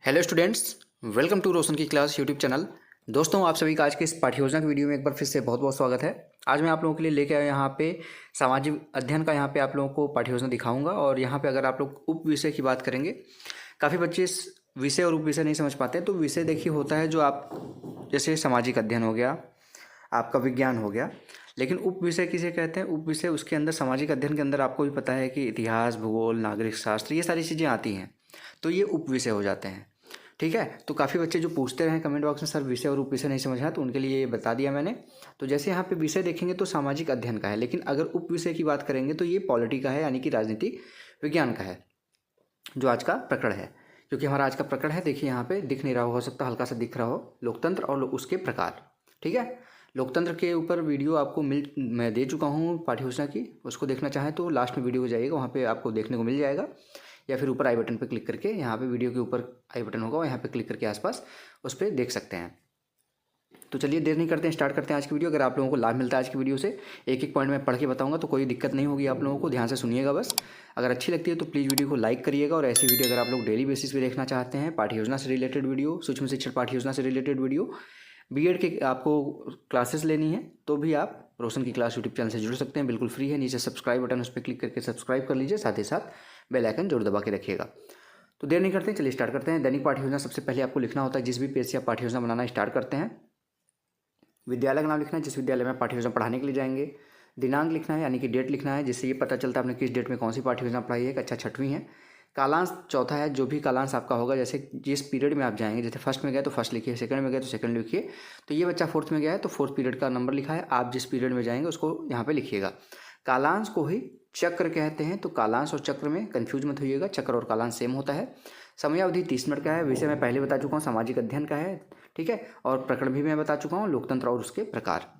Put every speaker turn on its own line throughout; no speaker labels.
Hello students, welcome to रोशन की class YouTube channel. दोस्तों, आप सभी का आज के इस पाठ्य योजना की वीडियो में एक बार फिर से बहुत बहुत स्वागत है। आज मैं आप लोगों के लिए लेके आया यहाँ पे सामाजिक अध्ययन का यहाँ पे आप लोगों को पाठ्य योजना दिखाऊंगा। और यहाँ पे अगर आप लोग उप विषय की बात करेंगे, काफ़ी बच्चे इस विषय और उप विषय नहीं समझ पाते हैं। तो विषय देखिए होता है जो आप जैसे सामाजिक अध्ययन हो गया, आपका विज्ञान हो गया। लेकिन उप विषय किसे कहते हैं? उप विषय उसके अंदर सामाजिक अध्ययन के अंदर आपको भी पता है कि इतिहास, भूगोल, नागरिक शास्त्र, ये सारी चीज़ें आती हैं। तो ये उप विषय हो जाते हैं। ठीक है, तो काफ़ी बच्चे जो पूछते रहे कमेंट बॉक्स में, सर विषय और उप विषय नहीं समझा, तो उनके लिए ये बता दिया मैंने। तो जैसे यहाँ पे विषय देखेंगे तो सामाजिक अध्ययन का है, लेकिन अगर उप विषय की बात करेंगे तो ये पॉलिटी का है, यानी कि राजनीति विज्ञान का है, जो आज का प्रकरण है। क्योंकि हमारा आज का प्रकरण है, देखिए यहाँ पे दिख नहीं रहा हो सकता हल्का सा दिख रहा हो, लोकतंत्र और उसके प्रकार। ठीक है, लोकतंत्र के ऊपर वीडियो आपको मैं दे चुका हूँ पाठ्य योजना की। उसको देखना चाहें तो लास्ट में वीडियो हो जाएगा, वहाँ पे आपको देखने को मिल जाएगा। या फिर ऊपर आई बटन पर क्लिक करके, यहाँ पे वीडियो के ऊपर आई बटन होगा, यहाँ पे क्लिक करके आसपास उस पर देख सकते हैं। तो चलिए देर नहीं करते हैं, स्टार्ट करते हैं आज की वीडियो। अगर आप लोगों को लाभ मिलता है आज की वीडियो से, एक एक पॉइंट में पढ़ के बताऊंगा, तो कोई दिक्कत नहीं होगी आप लोगों को। ध्यान से सुनिएगा बस। अगर अच्छी लगती है तो प्लीज़ वीडियो को लाइक करिएगा। और ऐसी वीडियो अगर आप लोग डेली बेसिस पे देखना चाहते हैं, पाठ्य योजना से रिलेटेड वीडियो, सूक्ष्म शिक्षण पाठ्य योजना से रिलेटेड वीडियो, बीएड के आपको क्लासेस लेनी है, तो भी आप रोशन की क्लास यूट्यूब चैनल से जुड़ सकते हैं। बिल्कुल फ्री है। नीचे सब्सक्राइब बटन, उस पर क्लिक करके सब्सक्राइब कर लीजिए, साथ ही साथ बेल आइकन जरूर दबा के रखिएगा। तो देर नहीं करते हैं, चलिए स्टार्ट करते हैं। दैनिक पाठ्य योजना सबसे पहले आपको लिखना होता है। जिस भी पेज से आप पाठ्य योजना बनाना स्टार्ट करते हैं, विद्यालय का नाम लिखना है, जिस विद्यालय में पाठ्य योजना पढ़ाने के लिए जाएंगे। दिनांक लिखना है, यानी कि डेट लिखना है, जिससे ये पता चलता है आपने किस डेट में कौन सी पाठ्य योजना पढ़ाई है। कक्षा छठवीं है। कालांश चौथा है, जो भी कालांश आपका होगा, जैसे जिस पीरियड में आप जाएंगे, जैसे फर्स्ट में गए तो फर्स्ट लिखिए, सेकंड में गए तो सेकंड लिखिए। तो ये बच्चा फोर्थ में गया है तो फोर्थ पीरियड का नंबर लिखा है, आप जिस पीरियड में जाएंगे उसको यहाँ पे लिखिएगा। कालांश को ही चक्र कहते हैं, तो कालांश और चक्र में कन्फ्यूज मत होइएगा, चक्र और कालांश सेम होता है। समयावधि 30 मिनट का है। विषय मैं पहले बता चुका हूँ, सामाजिक अध्ययन का है। ठीक है, और प्रकरण भी मैं बता चुका हूँ, लोकतंत्र और उसके प्रकार।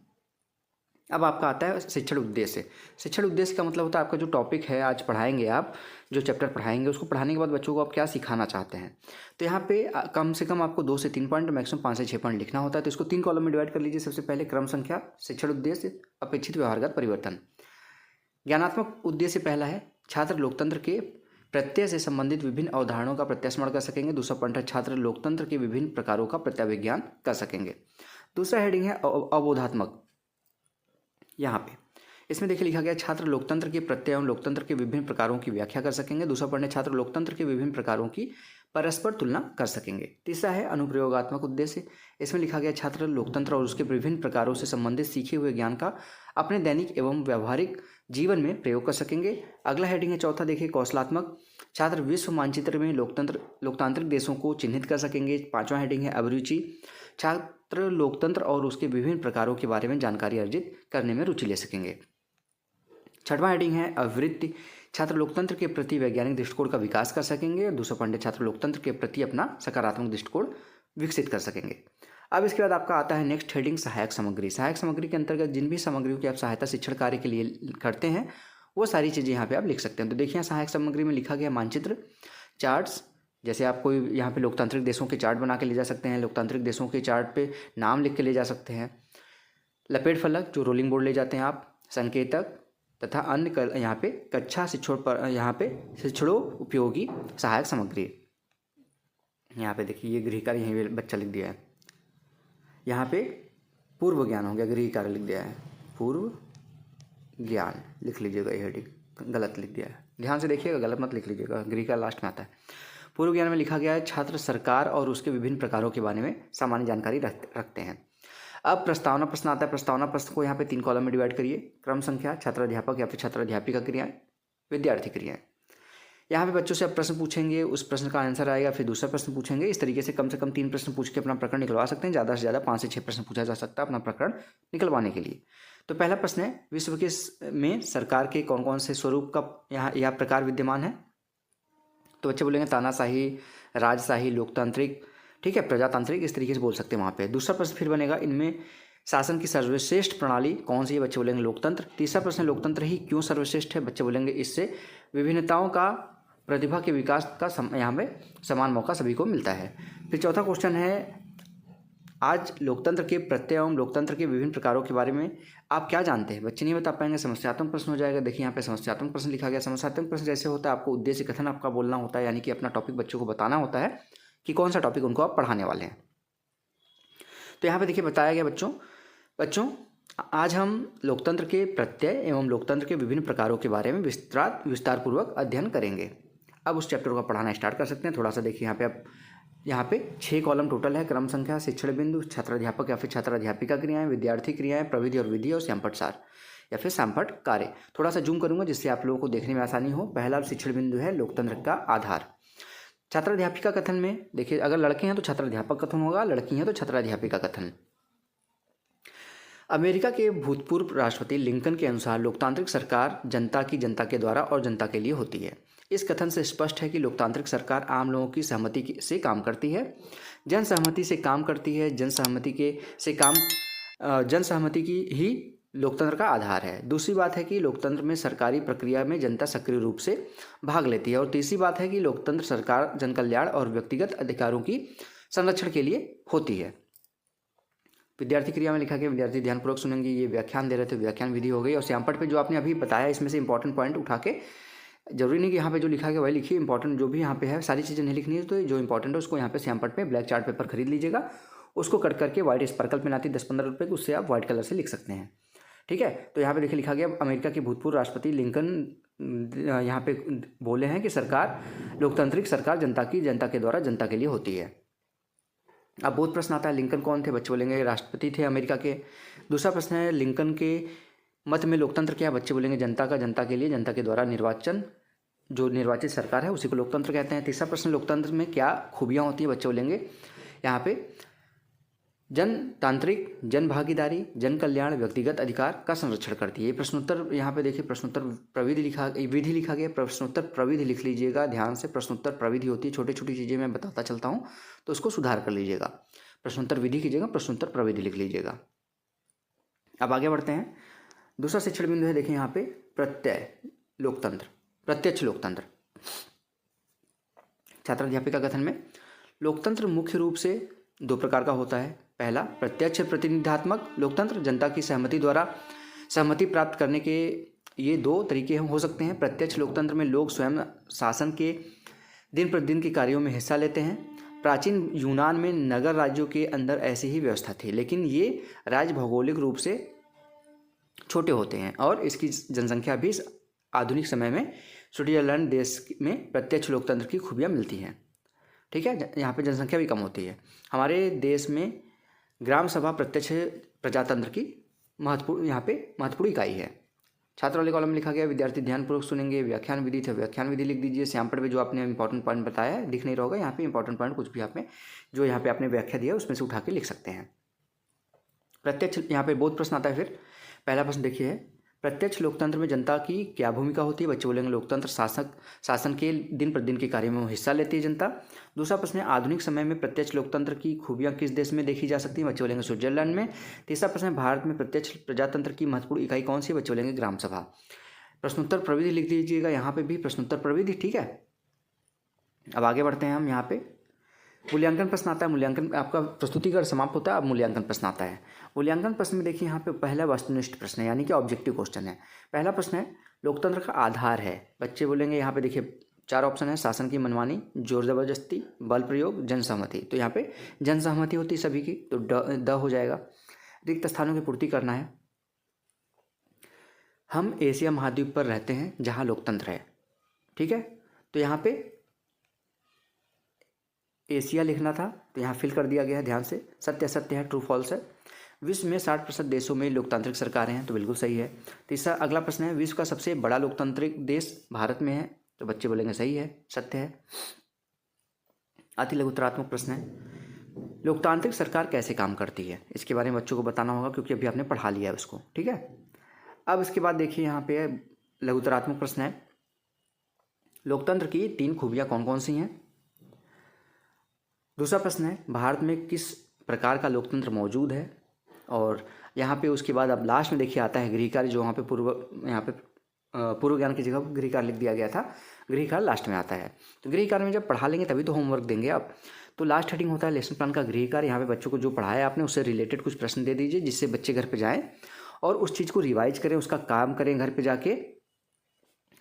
अब आपका आता है शिक्षण उद्देश्य। शिक्षण उद्देश्य का मतलब होता है आपका जो टॉपिक है, आज पढ़ाएंगे आप, जो चैप्टर पढ़ाएंगे, उसको पढ़ाने के बाद बच्चों को आप क्या सिखाना चाहते हैं। तो यहाँ पे कम से कम आपको 2 से 3 पॉइंट, मैक्सिमम 5 से 6 पॉइंट लिखना होता है। तो इसको 3 कॉलम में डिवाइड कर लीजिए। सबसे पहले क्रम संख्या, शिक्षण उद्देश्य, अपेक्षित व्यवहारगत परिवर्तन। ज्ञानात्मक उद्देश्य पहला है, छात्र लोकतंत्र के प्रत्यय से संबंधित विभिन्न अवधारणाओं का प्रत्यास्मरण कर सकेंगे। दूसरा पॉइंट है, छात्र लोकतंत्र के विभिन्न प्रकारों का प्रत्याविज्ञान कर सकेंगे। दूसरा हेडिंग है अवबोधात्मक। यहाँ पे इसमें देखिए लिखा गया, छात्र लोकतंत्र के प्रत्यय एवं लोकतंत्र के विभिन्न प्रकारों की व्याख्या कर सकेंगे। दूसरा पॉइंट है, छात्र लोकतंत्र के विभिन्न प्रकारों की परस्पर तुलना कर सकेंगे। तीसरा है अनुप्रयोगात्मक उद्देश्य। इसमें लिखा गया, छात्र लोकतंत्र और उसके विभिन्न प्रकारों से संबंधित सीखे हुए ज्ञान का अपने दैनिक एवं व्यवहारिक जीवन में प्रयोग कर सकेंगे। अगला हेडिंग है चौथा, देखिए कौशलात्मक। छात्र विश्व मानचित्र में लोकतांत्रिक देशों को चिन्हित कर सकेंगे। पांचवा हेडिंग है अभिरुचि। छात्र लोकतंत्र और उसके विभिन्न प्रकारों के बारे में जानकारी अर्जित करने में रुचि ले सकेंगे। छठवां हेडिंग है अवृत्ति। छात्र लोकतंत्र के प्रति वैज्ञानिक दृष्टिकोण का विकास कर सकेंगे। दूसरा पॉइंट है, छात्र लोकतंत्र के प्रति अपना सकारात्मक दृष्टिकोण विकसित कर सकेंगे। अब इसके बाद आपका आता है नेक्स्ट हेडिंग, सहायक सामग्री। सहायक सामग्री के अंतर्गत जिन भी सामग्रियों की आप सहायता शिक्षण कार्य के लिए करते हैं, वो सारी चीज़ें यहाँ पे आप लिख सकते हैं। तो देखिए सहायक सामग्री में लिखा गया मानचित्र, चार्ट्स, जैसे आप कोई यहाँ पे लोकतांत्रिक देशों के चार्ट बना के ले जा सकते हैं। लोकतांत्रिक देशों के चार्ट पे नाम लिख के ले जा सकते हैं। लपेट फलक, जो रोलिंग बोर्ड ले जाते हैं आप, संकेतक तथा अन्य यहाँ पे कक्षा शिक्षण पर, यहाँ पे शिक्षणों उपयोगी सहायक सामग्री। यहाँ पे देखिए ये गृह कार्य यहीं बच्चा लिख दिया है। यहाँ पे पूर्व ज्ञान हो गया, गृह कार्य लिख दिया है, पूर्व ज्ञान लिख लीजिएगा। ये हेडिंग गलत लिख दिया है, ध्यान से देखिएगा, गलत मत लिख लीजिएगा, गृह का लास्ट में आता है। पूर्व ज्ञान में लिखा गया है, छात्र सरकार और उसके विभिन्न प्रकारों के बारे में सामान्य जानकारी रखते हैं। अब प्रस्तावना प्रश्न आता है। प्रस्तावना प्रश्न को यहाँ पे 3 कॉलम में डिवाइड करिए। क्रम संख्या, छात्र अध्यापक या फिर छात्र अध्यापिका क्रियाएं, विद्यार्थी क्रियाएं। यहाँ पे बच्चों से आप प्रश्न पूछेंगे, उस प्रश्न का आंसर आएगा, फिर दूसरा प्रश्न पूछेंगे। इस तरीके से कम 3 प्रश्न पूछ के अपना प्रकरण निकलवा सकते हैं। ज़्यादा से ज़्यादा 5 से 6 प्रश्न पूछा जा सकता है अपना प्रकरण निकलवाने के लिए। तो पहला प्रश्न है, विश्व के में सरकार के कौन कौन से स्वरूप का यहाँ यह प्रकार विद्यमान है? तो बच्चे बोलेंगे तानाशाही, राजशाही, लोकतांत्रिक, ठीक है, प्रजातांत्रिक, इस तरीके से बोल सकते हैं वहाँ पे। दूसरा प्रश्न फिर बनेगा, इनमें शासन की सर्वश्रेष्ठ प्रणाली कौन सी है? बच्चे बोलेंगे लोकतंत्र। तीसरा प्रश्न, लोकतंत्र ही क्यों सर्वश्रेष्ठ है? बच्चे बोलेंगे इससे विभिन्नताओं का, प्रतिभा के विकास का यहाँ पे समान मौका सभी को मिलता है। फिर चौथा क्वेश्चन है, आज लोकतंत्र के प्रत्यय एवं लोकतंत्र के विभिन्न प्रकारों के बारे में आप क्या जानते हैं? बच्चे नहीं बता पाएंगे, समस्यात्मक प्रश्न हो जाएगा। देखिए यहाँ पे समस्यात्मक प्रश्न लिखा गया। समस्यात्मक प्रश्न जैसे होता है, आपको उद्देश्य कथन आपका बोलना होता है, यानी कि अपना टॉपिक बच्चों को बताना होता है कि कौन सा टॉपिक उनको आप पढ़ाने वाले हैं। तो यहाँ पे देखिए बताया गया बच्चों आज हम लोकतंत्र के प्रत्यय एवं लोकतंत्र के विभिन्न प्रकारों के बारे में विस्तारपूर्वक अध्ययन करेंगे। अब उस चैप्टर को पढ़ाना स्टार्ट कर सकते हैं। थोड़ा सा देखिए यहाँ पे 6 कॉलम टोटल है। क्रम संख्या, शिक्षण बिंदु, छात्राध्यापक या फिर छात्राध्यापिका क्रियाएं, विद्यार्थी क्रियाएं, प्रविधि और विधि, और सैंपट सार या फिर सैंपट कार्य। थोड़ा सा जूम करूंगा जिससे आप लोगों को देखने में आसानी हो। पहला शिक्षण बिंदु है लोकतंत्र का आधार। छात्राध्यापिका कथन में देखिए, अगर लड़के हैं तो छात्राध्यापक कथन होगा, लड़की हैं तो छात्राध्यापिका कथन। अमेरिका के भूतपूर्व राष्ट्रपति लिंकन के अनुसार लोकतांत्रिक सरकार जनता की, जनता के द्वारा और जनता के लिए होती है। इस कथन से स्पष्ट है कि लोकतांत्रिक सरकार आम लोगों की सहमति से काम करती है, जन सहमति से काम करती है। जन सहमति की ही लोकतंत्र का आधार है। दूसरी बात है कि लोकतंत्र में सरकारी प्रक्रिया में जनता सक्रिय रूप से भाग लेती है। और तीसरी बात है कि लोकतंत्र सरकार जन कल्याण और व्यक्तिगत अधिकारों की संरक्षण के लिए होती है। विद्यार्थी क्रिया में लिखा गया, विद्यार्थी ध्यानपूर्वक सुनेंगे। ये व्याख्यान दे रहे थे, व्याख्यान विधि हो गई। और सैंपट पे जो आपने अभी बताया, इसमें से इंपॉर्टेंट पॉइंट उठा के, जरूरी नहीं कि यहाँ पे जो लिखा गया वही लिखिए, इंपॉर्टेंट जो भी यहाँ पे है, सारी चीज़ें नहीं लिखनी है। तो जो इंपॉर्टेंट है उसको यहाँ पे सैंपट पे ब्लैक चार्ट पेपर खरीद लीजिएगा, उसको कट करके व्हाइट स्पर्कल पेन आती है 10-15 रुपये की, उससे आप व्हाइट कलर से लिख सकते हैं। ठीक है। तो यहाँ पे देखिए लिखा गया, अमेरिका के भूतपूर्व राष्ट्रपति लिंकन यहाँ पे बोले हैं कि लोकतांत्रिक सरकार जनता की, जनता के द्वारा, जनता के लिए होती है। अब बहुत प्रश्न आता है, लिंकन कौन थे? बच्चे बोलेंगे राष्ट्रपति थे अमेरिका के। दूसरा प्रश्न है, लिंकन के मत में लोकतंत्र क्या है? बच्चे बोलेंगे जनता का, जनता के लिए, जनता के द्वारा जो निर्वाचित सरकार है उसी को लोकतंत्र कहते हैं। तीसरा प्रश्न, लोकतंत्र में क्या खूबियाँ होती है? बच्चे बोलेंगे यहाँ पे जनतांत्रिक, जन भागीदारी, जन कल्याण, व्यक्तिगत अधिकार का संरक्षण करती है। ये प्रश्नोत्तर यहाँ पे देखिए, प्रश्नोत्तर विधि लिखा गया। प्रश्नोत्तर प्रविधि लिख लीजिएगा ध्यान से। प्रश्नोत्तर प्रविधि होती है, छोटी छोटी चीज़ें मैं बताता चलता हूँ तो उसको सुधार कर लीजिएगा। प्रश्नोत्तर विधि कीजिएगा, प्रश्नोत्तर प्रविधि लिख लीजिएगा। अब आगे बढ़ते हैं। दूसरा शिक्षण बिंदु है, देखिए यहाँ पे प्रत्यक्ष लोकतंत्र। छात्राध्यापिका कथन में लोकतंत्र मुख्य रूप से 2 प्रकार का होता है। पहला, प्रत्यक्ष प्रतिनिधात्मक लोकतंत्र, जनता की सहमति द्वारा सहमति प्राप्त करने के ये 2 तरीके हो सकते हैं। प्रत्यक्ष लोकतंत्र में लोग स्वयं शासन के दिन प्रतिदिन के कार्यों में हिस्सा लेते हैं। प्राचीन यूनान में नगर राज्यों के अंदर ऐसी ही व्यवस्था थी, लेकिन ये राज्य भौगोलिक रूप से छोटे होते हैं और इसकी जनसंख्या भी आधुनिक समय में स्विट्जरलैंड देश में प्रत्यक्ष लोकतंत्र की खूबियाँ मिलती हैं। ठीक है, यहाँ पे जनसंख्या भी कम होती है। हमारे देश में ग्राम सभा प्रत्यक्ष प्रजातंत्र की महत्वपूर्ण इकाई है। छात्र वाले कॉलम में लिखा गया, विद्यार्थी ध्यानपूर्वक सुनेंगे। व्याख्यान विधि थे, व्याख्यान विधि लिख दीजिए। सैंपट पे जो आपने इंपॉर्टेंट पॉइंट बताया है दिख नहीं रहा होगा, यहाँ पे इंपॉर्टेंट पॉइंट कुछ भी आपने जो यहाँ पे आपने व्याख्या दिया उसमें से उठा के लिख सकते हैं। प्रत्यक्ष, यहाँ पे बहुत प्रश्न आता है। फिर पहला प्रश्न देखिए है, प्रत्यक्ष लोकतंत्र में जनता की क्या भूमिका होती है? बच्चे बोलेंगे लोकतंत्र शासन के दिन प्रतिदिन के कार्यों में हिस्सा लेती है जनता। दूसरा प्रश्न है, आधुनिक समय में प्रत्यक्ष लोकतंत्र की खूबियाँ किस देश में देखी जा सकती है? बच्चे बोलेंगे स्विट्जरलैंड में। तीसरा प्रश्न है, भारत में प्रत्यक्ष प्रजातंत्र की महत्वपूर्ण इकाई कौन सी है? बच्चे बोलेंगे ग्राम सभा। प्रश्नोत्तर प्रविधि लिख दीजिएगा, यहाँ पे भी प्रश्नोत्तर प्रविधि। ठीक है, अब आगे बढ़ते हैं हम। यहाँ पे मूल्यांकन प्रश्न आता है। मूल्यांकन आपका प्रस्तुतिकरण समाप्त होता है, अब मूल्यांकन प्रश्न आता है। मूल्यांकन प्रश्न में देखिए यहाँ पे पहला वस्तुनिष्ठ प्रश्न है, यानी कि ऑब्जेक्टिव क्वेश्चन है। पहला प्रश्न है, लोकतंत्र का आधार है। बच्चे बोलेंगे यहाँ पे देखिए 4 ऑप्शन है, शासन की मनमानी, जोर जबरदस्ती, बल प्रयोग, जनसहमति। तो यहाँ पे जनसहमति होती है सभी की, तो द हो जाएगा। रिक्त स्थानों की पूर्ति करना है। हम एशिया महाद्वीप पर रहते हैं जहाँ लोकतंत्र है। ठीक है, तो यहाँ पे एशिया लिखना था, तो यहाँ फिल कर दिया गया है ध्यान से। सत्य असत्य है, ट्रू फॉल्स है। विश्व में 60% देशों में लोकतांत्रिक सरकारें हैं, तो बिल्कुल सही है। तीसरा अगला प्रश्न है, विश्व का सबसे बड़ा लोकतांत्रिक देश भारत में है, तो बच्चे बोलेंगे सही है, सत्य है। अति लघुतरात्मक प्रश्न है, लोकतांत्रिक सरकार कैसे काम करती है? इसके बारे में बच्चों को बताना होगा क्योंकि अभी आपने पढ़ा लिया है उसको। ठीक है, अब इसके बाद देखिए यहाँ पे लघुतरात्मक प्रश्न है, लोकतंत्र की 3 खूबियाँ कौन कौन सी हैं? दूसरा प्रश्न है, भारत में किस प्रकार का लोकतंत्र मौजूद है? और यहाँ पे उसके बाद अब लास्ट में देखिए आता है गृह कार्य, जो यहाँ पे पूर्व ज्ञान की जगह गृह कार्य लिख दिया गया था, गृह कार्य लास्ट में आता है। तो गृह कार्य में जब पढ़ा लेंगे तभी तो होमवर्क देंगे आप। तो लास्ट हेडिंग होता है लेसन प्लान का गृह कार्य। यहाँ पे बच्चों को जो पढ़ाया आपने उससे रिलेटेड कुछ प्रश्न दे दीजिए, जिससे बच्चे घर पर जाएँ और उस चीज़ को रिवाइज करें, उसका काम करें घर पर जाके,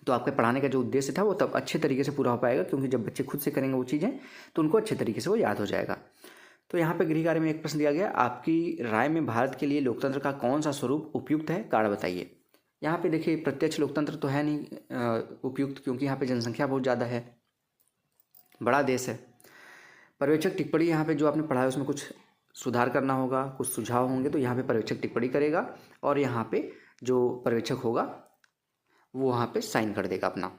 तो आपके पढ़ाने का जो उद्देश्य था वो तब अच्छे तरीके से पूरा हो पाएगा, क्योंकि जब बच्चे खुद से करेंगे वो चीज़ें तो उनको अच्छे तरीके से वो याद हो जाएगा। तो यहाँ पे गृह कार्य में एक प्रश्न दिया गया, आपकी राय में भारत के लिए लोकतंत्र का कौन सा स्वरूप उपयुक्त है, कारण बताइए। यहाँ पे देखिए प्रत्यक्ष लोकतंत्र तो है नहीं उपयुक्त, क्योंकि यहाँ पे जनसंख्या बहुत ज़्यादा है, बड़ा देश है। पर्यवेक्षक टिप्पणी यहाँ पे जो आपने पढ़ा है उसमें कुछ सुधार करना होगा, कुछ सुझाव होंगे, तो यहाँ पे पर्यवेक्षक टिप्पणी करेगा और यहाँ पे जो पर्यवेक्षक होगा वो वहाँ पे साइन कर देगा अपना।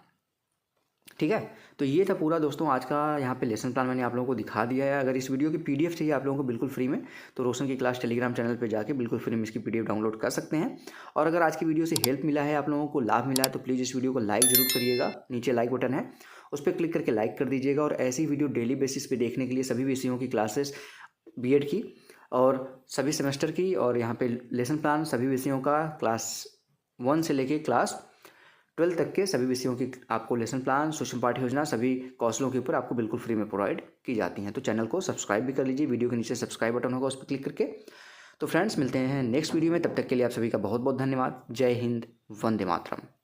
ठीक है, तो ये था पूरा दोस्तों आज का यहाँ पे लेसन प्लान मैंने आप लोगों को दिखा दिया है। अगर इस वीडियो की पीडीएफ चाहिए आप लोगों को बिल्कुल फ्री में, तो रोशन की क्लास टेलीग्राम चैनल पे जाके बिल्कुल फ्री में इसकी पीडीएफ डाउनलोड कर सकते हैं। और अगर आज की वीडियो से हेल्प मिला है, आप लोगों को लाभ मिला है, तो प्लीज़ इस वीडियो को लाइक जरूर करिएगा। नीचे लाइक बटन है उस पर क्लिक करके लाइक कर दीजिएगा। और ऐसी वीडियो डेली बेसिस पे देखने के लिए सभी विषयों की क्लासेस, बीएड की और सभी सेमेस्टर की, और यहाँ पे लेसन प्लान सभी विषयों का क्लास 1 से लेके क्लास 12 तक के सभी विषयों की आपको लेसन प्लान, सूक्ष्म पाठ्य योजना, सभी कौशलों के ऊपर आपको बिल्कुल फ्री में प्रोवाइड की जाती हैं। तो चैनल को सब्सक्राइब भी कर लीजिए, वीडियो के नीचे सब्सक्राइब बटन होगा उस पर क्लिक करके। तो फ्रेंड्स मिलते हैं नेक्स्ट वीडियो में, तब तक के लिए आप सभी का बहुत बहुत धन्यवाद। जय हिंद, वंदे मातरम।